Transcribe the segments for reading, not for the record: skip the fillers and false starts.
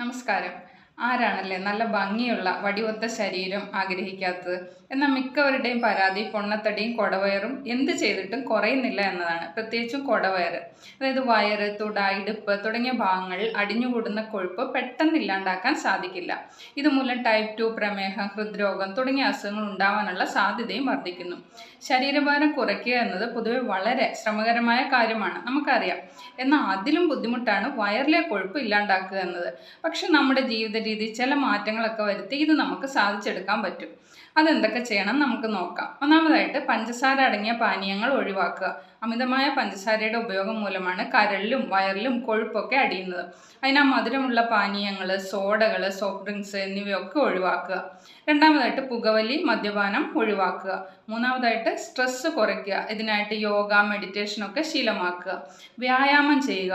നമസ്കാരം. ആരാണല്ലേ നല്ല ഭംഗിയുള്ള വടിവൊത്ത ശരീരം ആഗ്രഹിക്കാത്തത്? എന്നാൽ മിക്കവരുടെയും പരാതി പൊണ്ണത്തടിയും കൊടവയറും എന്ത് ചെയ്തിട്ടും കുറയുന്നില്ല എന്നതാണ്. പ്രത്യേകിച്ചും കൊടവയറ്. അതായത് വയറ്, തുട, ഇടുപ്പ് തുടങ്ങിയ ഭാഗങ്ങളിൽ അടിഞ്ഞുകൂടുന്ന കൊഴുപ്പ് പെട്ടെന്ന് ഇല്ലാണ്ടാക്കാൻ സാധിക്കില്ല. ഇതുമൂലം ടൈപ്പ് 2 പ്രമേഹം, ഹൃദ്രോഗം തുടങ്ങിയ അസുഖങ്ങൾ ഉണ്ടാവാനുള്ള സാധ്യതയും വർദ്ധിക്കുന്നു. ശരീരഭാരം കുറയ്ക്കുക എന്നത് പൊതുവെ വളരെ ശ്രമകരമായ കാര്യമാണ്, നമുക്കറിയാം. എന്നാൽ അതിലും ബുദ്ധിമുട്ടാണ് വയറിലെ കൊഴുപ്പ് ഇല്ലാണ്ടാക്കുക എന്നത്. പക്ഷെ നമ്മുടെ ജീവിത രീതി ചില മാറ്റങ്ങളൊക്കെ വരുത്തി ഇത് നമുക്ക് സാധിച്ചെടുക്കാൻ പറ്റും. അതെന്തൊക്കെ ചെയ്യണം നമുക്ക് നോക്കാം. ഒന്നാമതായിട്ട് പഞ്ചസാര അടങ്ങിയ പാനീയങ്ങൾ ഒഴിവാക്കുക. അമിതമായ പഞ്ചസാരയുടെ ഉപയോഗം മൂലമാണ് കരളിലും വയറിലും കൊഴുപ്പൊക്കെ അടിയുന്നത്. അതിനാ മധുരമുള്ള പാനീയങ്ങൾ, സോഡകൾ, സോഫ്റ്റ് ഡ്രിങ്ക്സ് എന്നിവയൊക്കെ ഒഴിവാക്കുക. രണ്ടാമതായിട്ട് പുകവലി, മദ്യപാനം ഒഴിവാക്കുക. മൂന്നാമതായിട്ട് സ്ട്രെസ്സ് കുറയ്ക്കുക. ഇതിനായിട്ട് യോഗ, മെഡിറ്റേഷനൊക്കെ ശീലമാക്കുക. വ്യായാമം ചെയ്യുക.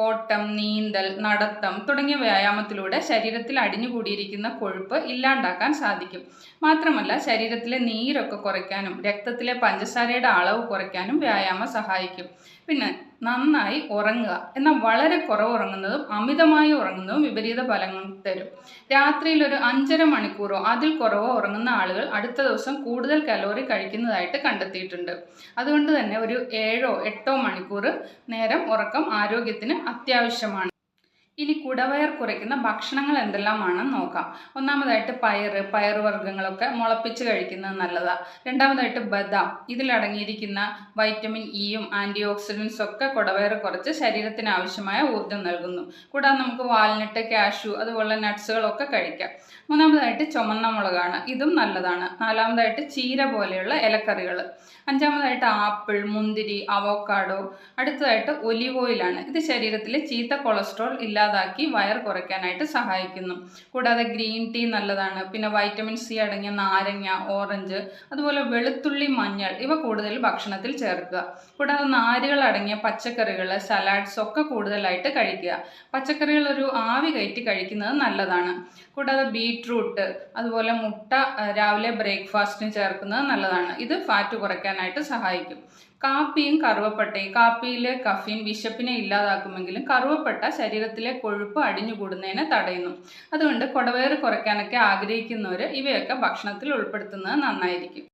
ഓട്ടം, നീന്തൽ, നടത്തം തുടങ്ങിയ വ്യായാമത്തിലൂടെ ശരീരത്തിൽ അടിഞ്ഞുകൂടിയിരിക്കുന്ന കൊഴുപ്പ് ഇല്ലാണ്ടാക്കാൻ സാധിക്കും. മാത്രമല്ല ശരീരത്തിലെ നീരൊക്കെ കുറയ്ക്കാനും രക്തത്തിലെ പഞ്ചസാരയുടെ അളവ് കുറയ്ക്കാനും വ്യായാമം സഹായിക്കും. പിന്നെ നന്നായി ഉറങ്ങുക. എന്നാൽ വളരെ കുറവ് ഉറങ്ങുന്നതും അമിതമായി ഉറങ്ങുന്നതും വിപരീത ഫലങ്ങൾ തരും. രാത്രിയിൽ ഒരു 5.5 മണിക്കൂറോ അതിൽ കുറവോ ഉറങ്ങുന്ന ആളുകൾ അടുത്ത ദിവസം കൂടുതൽ കലോറി കഴിക്കുന്നതായിട്ട് കണ്ടെത്തിയിട്ടുണ്ട്. അതുകൊണ്ട് തന്നെ ഒരു 7-8 മണിക്കൂർ നേരം ഉറക്കം ആരോഗ്യത്തിന് അത്യാവശ്യമാണ്. ഇനി കുടവയർ കുറയ്ക്കുന്ന ഭക്ഷണങ്ങൾ എന്തെല്ലാമാണെന്ന് നോക്കാം. ഒന്നാമതായിട്ട് പയറുവർഗ്ഗങ്ങളൊക്കെ മുളപ്പിച്ച് കഴിക്കുന്നത് നല്ലതാണ്. രണ്ടാമതായിട്ട് ബദാം. ഇതിലടങ്ങിയിരിക്കുന്ന വൈറ്റമിൻ ഇയും ആൻറ്റി ഓക്സിഡൻസും ഒക്കെ കുടവയർ കുറച്ച് ശരീരത്തിന് ആവശ്യമായ ഊർജ്ജം നൽകുന്നു. കൂടാതെ നമുക്ക് വാൽനട്ട്, കാഷ്യൂ അതുപോലെ നട്ട്സുകളൊക്കെ കഴിക്കാം. മൂന്നാമതായിട്ട് ചുമന്ന മുളകാണ്, ഇതും നല്ലതാണ്. നാലാമതായിട്ട് ചീര പോലെയുള്ള ഇലക്കറികൾ. അഞ്ചാമതായിട്ട് ആപ്പിൾ, മുന്തിരി, അവോക്കാഡോ. അടുത്തതായിട്ട് ഒലിവ് ഓയിലാണ്. ഇത് ശരീരത്തിലെ ചീത്ത കൊളസ്ട്രോൾ ഇല്ലാതാക്കി വയർ കുറയ്ക്കാനായിട്ട് സഹായിക്കുന്നു. കൂടാതെ ഗ്രീൻ ടീ നല്ലതാണ്. പിന്നെ വൈറ്റമിൻ സി അടങ്ങിയ നാരങ്ങ, ഓറഞ്ച് അതുപോലെ വെളുത്തുള്ളി, മഞ്ഞൾ ഇവ കൂടുതൽ ഭക്ഷണത്തിൽ ചേർക്കുക. കൂടാതെ നാരുകൾ അടങ്ങിയ പച്ചക്കറികൾ, സലാഡ്സ് ഒക്കെ കൂടുതലായിട്ട് കഴിക്കുക. പച്ചക്കറികൾ ഒരു ആവി കയറ്റി കഴിക്കുന്നത് നല്ലതാണ്. കൂടാതെ ബീട്രൂട്ട് അതുപോലെ മുട്ട രാവിലെ ബ്രേക്ക്ഫാസ്റ്റിന് ചേർക്കുന്നത് നല്ലതാണ്. ഇത് ഫാറ്റ് കുറയ്ക്കാനായിട്ട് സഹായിക്കും. കാപ്പിയും കറുവപ്പട്ടയും. കാപ്പിയിലെ കഫീൻ വിശപ്പിനെ ഇല്ലാതാക്കുമെങ്കിലും കറുവപ്പട്ട ശരീരത്തിലെ കൊഴുപ്പ് അടിഞ്ഞുകൂടുന്നതിനെ തടയുന്നു. അതുകൊണ്ട് കുടവയറ് കുറയ്ക്കാനൊക്കെ ആഗ്രഹിക്കുന്നവർ ഇവയൊക്കെ ഭക്ഷണത്തിൽ ഉൾപ്പെടുത്തുന്നത് നന്നായിരിക്കും.